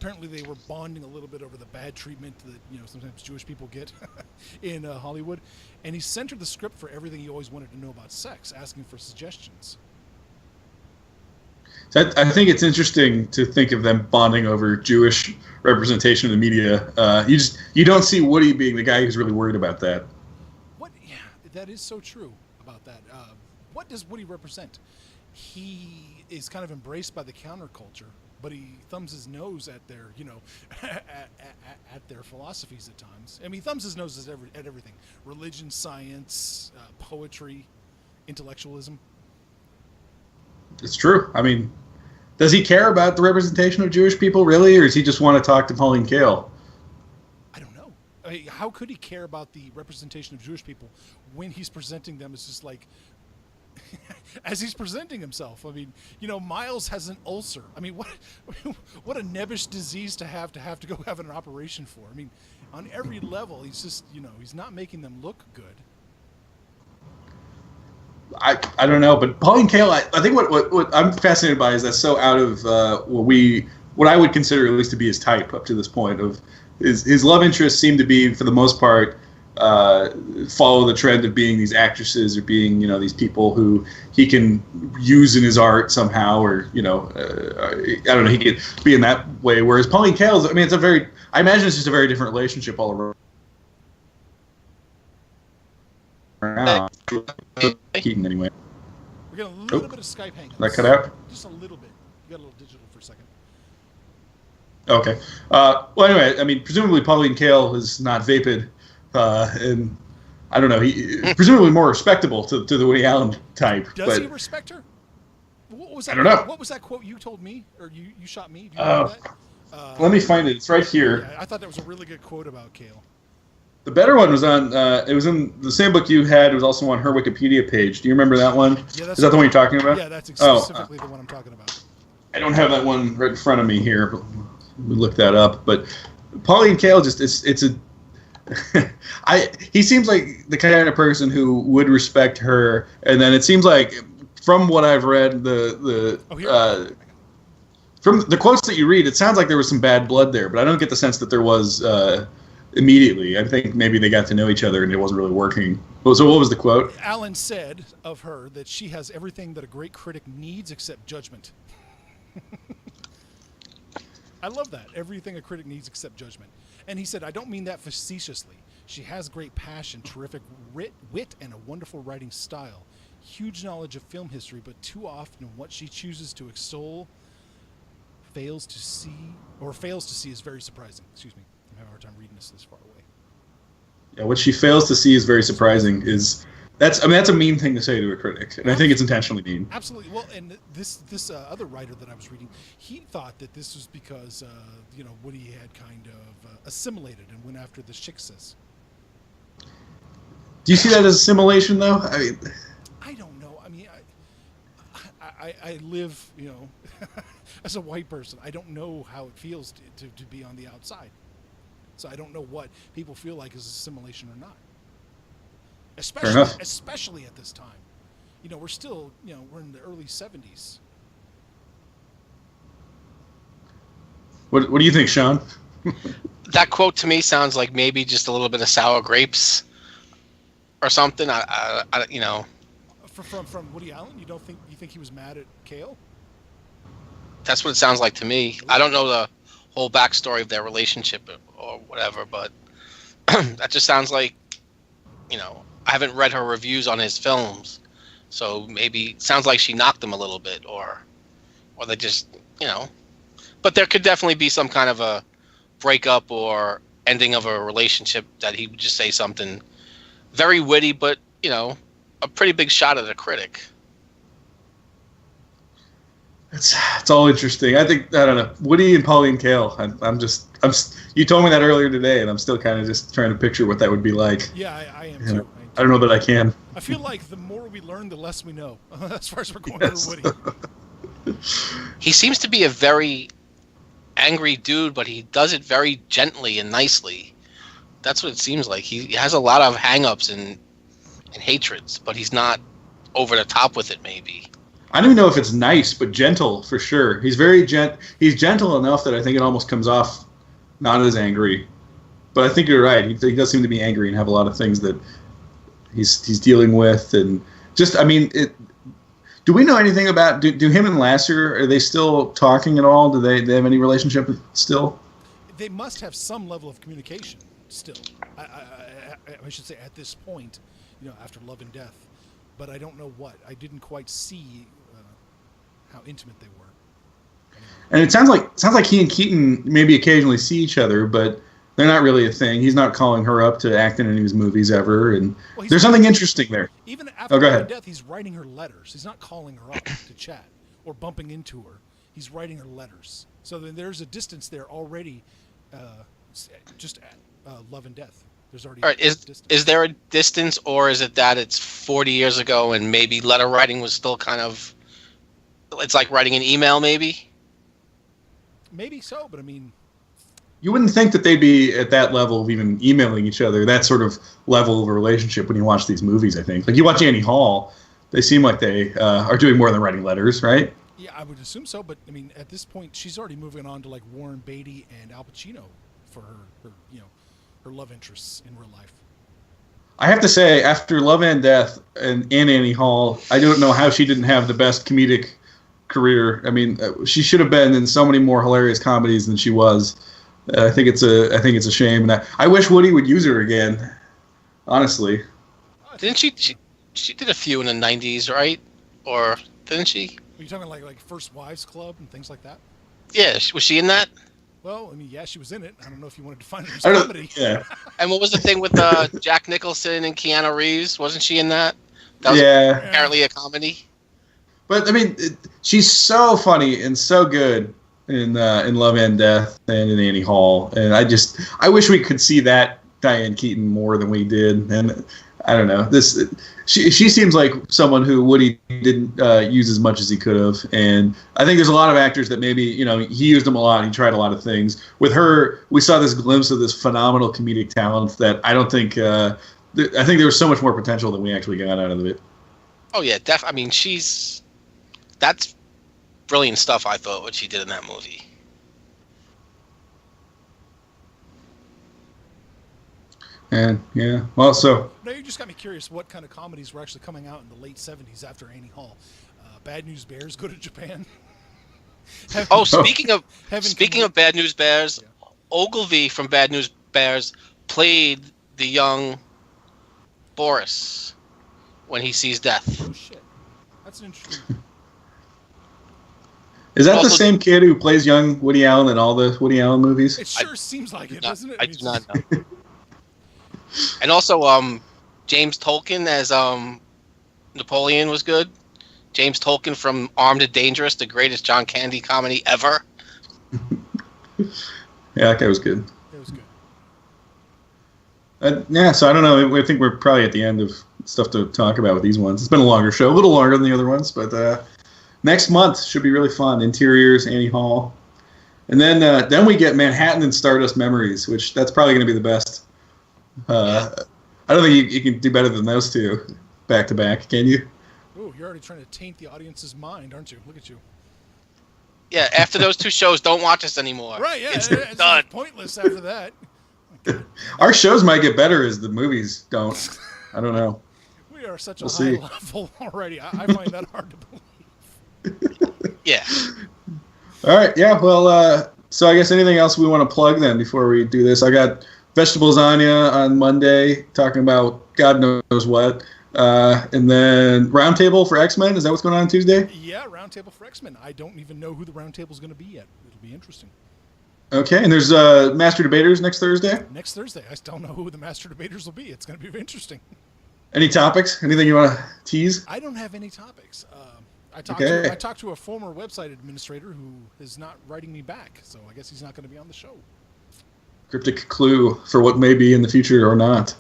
Apparently, they were bonding a little bit over the bad treatment that sometimes Jewish people get in Hollywood, and he centered the script for everything he always wanted to know about sex, asking for suggestions. So I think it's interesting to think of them bonding over Jewish representation in the media. You don't see Woody being the guy who's really worried about that. What? Yeah, that is so true about that. What does Woody represent? He is kind of embraced by the counterculture, but he thumbs his nose at their, at their philosophies at times. I mean, he thumbs his nose at everything: religion, science, poetry, intellectualism. It's true. I mean, does he care about the representation of Jewish people, really, or does he just want to talk to Pauline Kael? I don't know. I mean, how could he care about the representation of Jewish people when he's presenting them as just like, as he's presenting himself? I mean, Miles has an ulcer. I mean, what a nebbish disease to have to go have an operation for. I mean, on every level, he's just, he's not making them look good. I don't know, but Pauline Kael, I think what I'm fascinated by is that's so out of what I would consider at least to be his type up to this point. Of his love interests seem to be, for the most part, follow the trend of being these actresses or being these people who he can use in his art somehow, or I don't know, he could be in that way. Whereas Pauline Kael's, I mean, I imagine it's just a very different relationship all around. Keaton, anyway. We're getting a little bit of Skype hang-ups. That cut out? Just a little bit. You got a little digital for a second. Okay. Well, anyway, I mean, presumably Pauline Kael is not vapid, and I don't know. He presumably more respectable to the Woody Allen type. Does he respect her? What was that? I don't know. What was that quote you told me, or you shot me? Do you remember that? Let me find it. It's right here. Yeah, I thought that was a really good quote about Kael. The better one was on. It was in the same book you had. It was also on her Wikipedia page. Do you remember that one? Yeah, is that the one you're talking about? Yeah, that's specifically the one I'm talking about. I don't have that one right in front of me here, but we look that up. But Pauline Kael he seems like the kind of person who would respect her, and then it seems like from what I've read, from the quotes that you read, it sounds like there was some bad blood there, but I don't get the sense that there was immediately. I think maybe they got to know each other and it wasn't really working. So what was the quote? Allen said of her that she has everything that a great critic needs except judgment. I love that. Everything a critic needs except judgment. And he said, I don't mean that facetiously. She has great passion, terrific wit, and a wonderful writing style. Huge knowledge of film history, but too often what she chooses to extol fails to see is very surprising. Excuse me. I'm having a hard time reading this far away. Yeah, what she fails to see is very surprising. That's a mean thing to say to a critic, and I think it's intentionally mean. Absolutely. Well, and this other writer that I was reading, he thought that this was because Woody had kind of assimilated and went after the chicks. Do you see that as assimilation, though? I mean, I don't know. I mean, I live, as a white person. I don't know how it feels to be on the outside. So I don't know what people feel like is assimilation or not. Especially at this time. We're still, we're in the early 70s. What do you think, Shawn? That quote to me sounds like maybe just a little bit of sour grapes or something. I From Woody Allen, you think he was mad at Kale? That's what it sounds like to me. I don't know the whole backstory of their relationship or whatever, but that just sounds like, I haven't read her reviews on his films, so maybe it sounds like she knocked him a little bit, or they just, But there could definitely be some kind of a breakup or ending of a relationship that he would just say something very witty, but a pretty big shot at a critic. It's all interesting. I don't know. Woody and Pauline Kael. You told me that earlier today, and I'm still kind of just trying to picture what that would be like. Yeah, I am too. I don't know that I can. I feel like the more we learn, the less we know. As far as we're going for Woody. He seems to be a very angry dude, but he does it very gently and nicely. That's what it seems like. He has a lot of hang-ups and hatreds, but he's not over the top with it, maybe. I don't even know if it's nice, but gentle for sure. He's very he's gentle enough that I think it almost comes off not as angry. But I think you're right. He does seem to be angry and have a lot of things that he's dealing with, and just do we know anything about do him and Lasser, are they still talking at all? Do they have any relationship still? They must have some level of communication still. I should say at this point, after Love and Death, but I don't know what. I didn't quite see how intimate they were. And it sounds like he and Keaton maybe occasionally see each other, but they're not really a thing. He's not calling her up to act in any of his movies ever, and there's something interesting there. Even after Love and Death, he's writing her letters. He's not calling her up to chat or bumping into her. He's writing her letters. So then there's a distance there already, just at Love and Death. There's already. All right, is there a distance, or is it that it's 40 years ago and maybe letter writing was still kind of? It's like writing an email, maybe. Maybe so, but I mean. You wouldn't think that they'd be at that level of even emailing each other, that sort of level of a relationship when you watch these movies, I think. Like, you watch Annie Hall, they seem like they are doing more than writing letters, right? Yeah, I would assume so, but, I mean, at this point, she's already moving on to, like, Warren Beatty and Al Pacino for her love interests in real life. I have to say, after Love and Death and Annie Hall, I don't know how she didn't have the best comedic career. I mean, she should have been in so many more hilarious comedies than she was. I think it's a shame, and I wish Woody would use her again. Honestly, didn't she did a few in the 90s, right? Or didn't she? Are you talking like First Wives Club and things like that? Yeah, was she in that? Well, I mean, yeah, she was in it. I don't know if you wanted to find her as comedy. Yeah. And what was the thing with Jack Nicholson and Keanu Reeves? Wasn't she in that? That was apparently a comedy. But I mean, she's so funny and so good in Love and Death and in Annie Hall, and I wish we could see that Diane Keaton more than we did. And I don't know, she seems like someone who Woody didn't use as much as he could have, and I think there's a lot of actors that maybe he used them a lot. He tried a lot of things. With her, we saw this glimpse of this phenomenal comedic talent that I don't think. I think there was so much more potential than we actually got out of it. Oh yeah, I mean, that's brilliant stuff. I thought what she did in that movie. And yeah, well, so no, you just got me curious. What kind of comedies were actually coming out in the late '70s after Annie Hall? Bad News Bears, Go to Japan. Speaking of Bad News Bears, yeah. Ogilvy from Bad News Bears played the young Boris when he sees death. Oh shit, that's an interesting. Is that the same kid who plays young Woody Allen in all the Woody Allen movies? It sure seems like it, doesn't it? I do not know. And also, James Tolkien as Napoleon was good. James Tolkien from Armed and Dangerous, the greatest John Candy comedy ever. Yeah, that guy was good. It was good. Yeah, so I don't know. I think we're probably at the end of stuff to talk about with these ones. It's been a longer show, a little longer than the other ones, but next month should be really fun. Interiors, Annie Hall. And then we get Manhattan and Stardust Memories, which that's probably going to be the best. I don't think you can do better than those two back to back, can you? Ooh, you're already trying to taint the audience's mind, aren't you? Look at you. Yeah, after those two shows, don't watch us anymore. Right, yeah. It's It's done. pointless after that. Our shows might get better as the movies don't. I don't know. We are such a We'll high see. level already. I find that hard to believe. Yeah. All right, yeah, well, so I guess anything else we want to plug then before we do this? I got Vegetable Lasagna on Monday talking about God knows what. And then Roundtable for X-Men. Is that what's going on Tuesday? Yeah, Roundtable for X-Men. I don't even know who the Roundtable is going to be yet. It'll be interesting. Okay, and there's Master Debaters next Thursday. Next Thursday. I still don't know who the Master Debaters will be. It's going to be interesting. Any topics? Anything you want to tease? I don't have any topics. I talked to a former website administrator who is not writing me back, so I guess he's not going to be on the show. Cryptic clue for what may be in the future or not.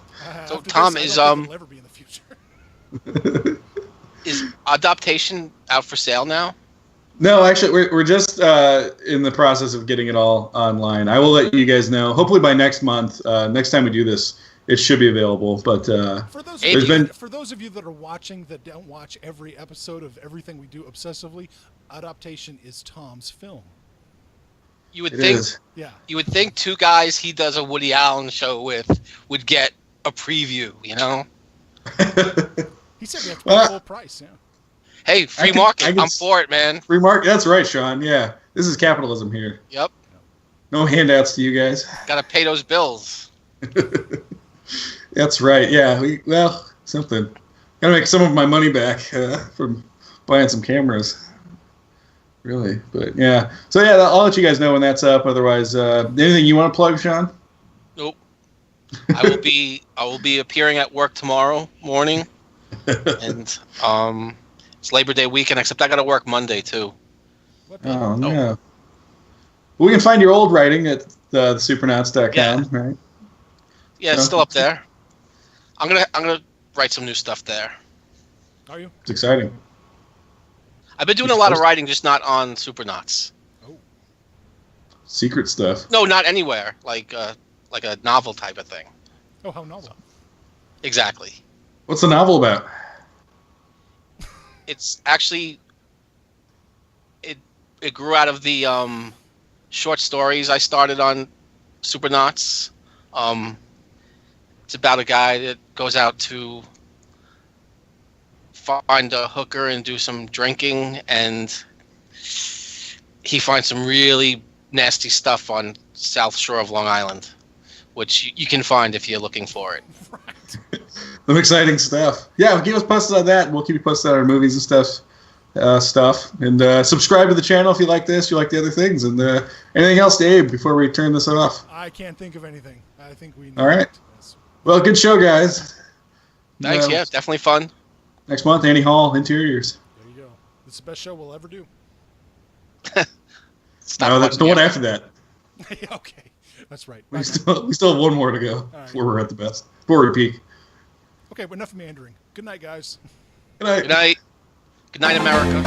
So After Tom, this, is I don't think it'll ever be in the future. is Adaptation out for sale now? No, actually, we're just in the process of getting it all online. I will let you guys know. Hopefully by next month, next time we do this, it should be available. But For those, for those of you that are watching that don't watch every episode of everything we do obsessively, Adaptation is Tom's film. You would It think, is. Yeah. you would think two guys he does a Woody Allen show with would get a preview. You know? He said we have to pay full price, yeah. Hey, free market. I'm for it, man. Free market. That's right, Shawn. Yeah, this is capitalism here. Yep. No handouts to you guys. Gotta pay those bills. That's right. Yeah. Something. Gotta make some of my money back from buying some cameras. Really, but yeah. So yeah, I'll let you guys know when that's up. Otherwise, anything you want to plug, Shawn? Nope. I will be appearing at work tomorrow morning, and it's Labor Day weekend. Except I gotta work Monday too. What Oh no. We can find your old writing at the supernauts.com, Yeah. right? Yeah, it's still up there. I'm gonna write some new stuff there. Are you? It's exciting. I've been doing a lot of writing, just not on Supernauts. Oh. Secret stuff. No, not anywhere. Like a novel type of thing. Oh, how novel. Exactly. What's the novel about? It's actually it grew out of the short stories I started on Supernauts. It's about a guy that goes out to find a hooker and do some drinking, and he finds some really nasty stuff on South Shore of Long Island, which you can find if you're looking for it. Right. Some exciting stuff. Yeah, keep us posted on that. We'll keep you posted on our movies and stuff. And subscribe to the channel if you like this, you like the other things. And anything else, Dave, before we turn this off? I can't think of anything. I think we All right. Yes. Well, good show, guys. Thanks, yeah, definitely fun. Next month, Annie Hall, Interiors. There you go. This is the best show we'll ever do. Stop No, that's the watching one it. after that. Okay. That's right. We Bye, still have one more to go right. before we're at the best. Before we peak. okay, but enough meandering. Good night, guys. Good night. Good night. Good night, America.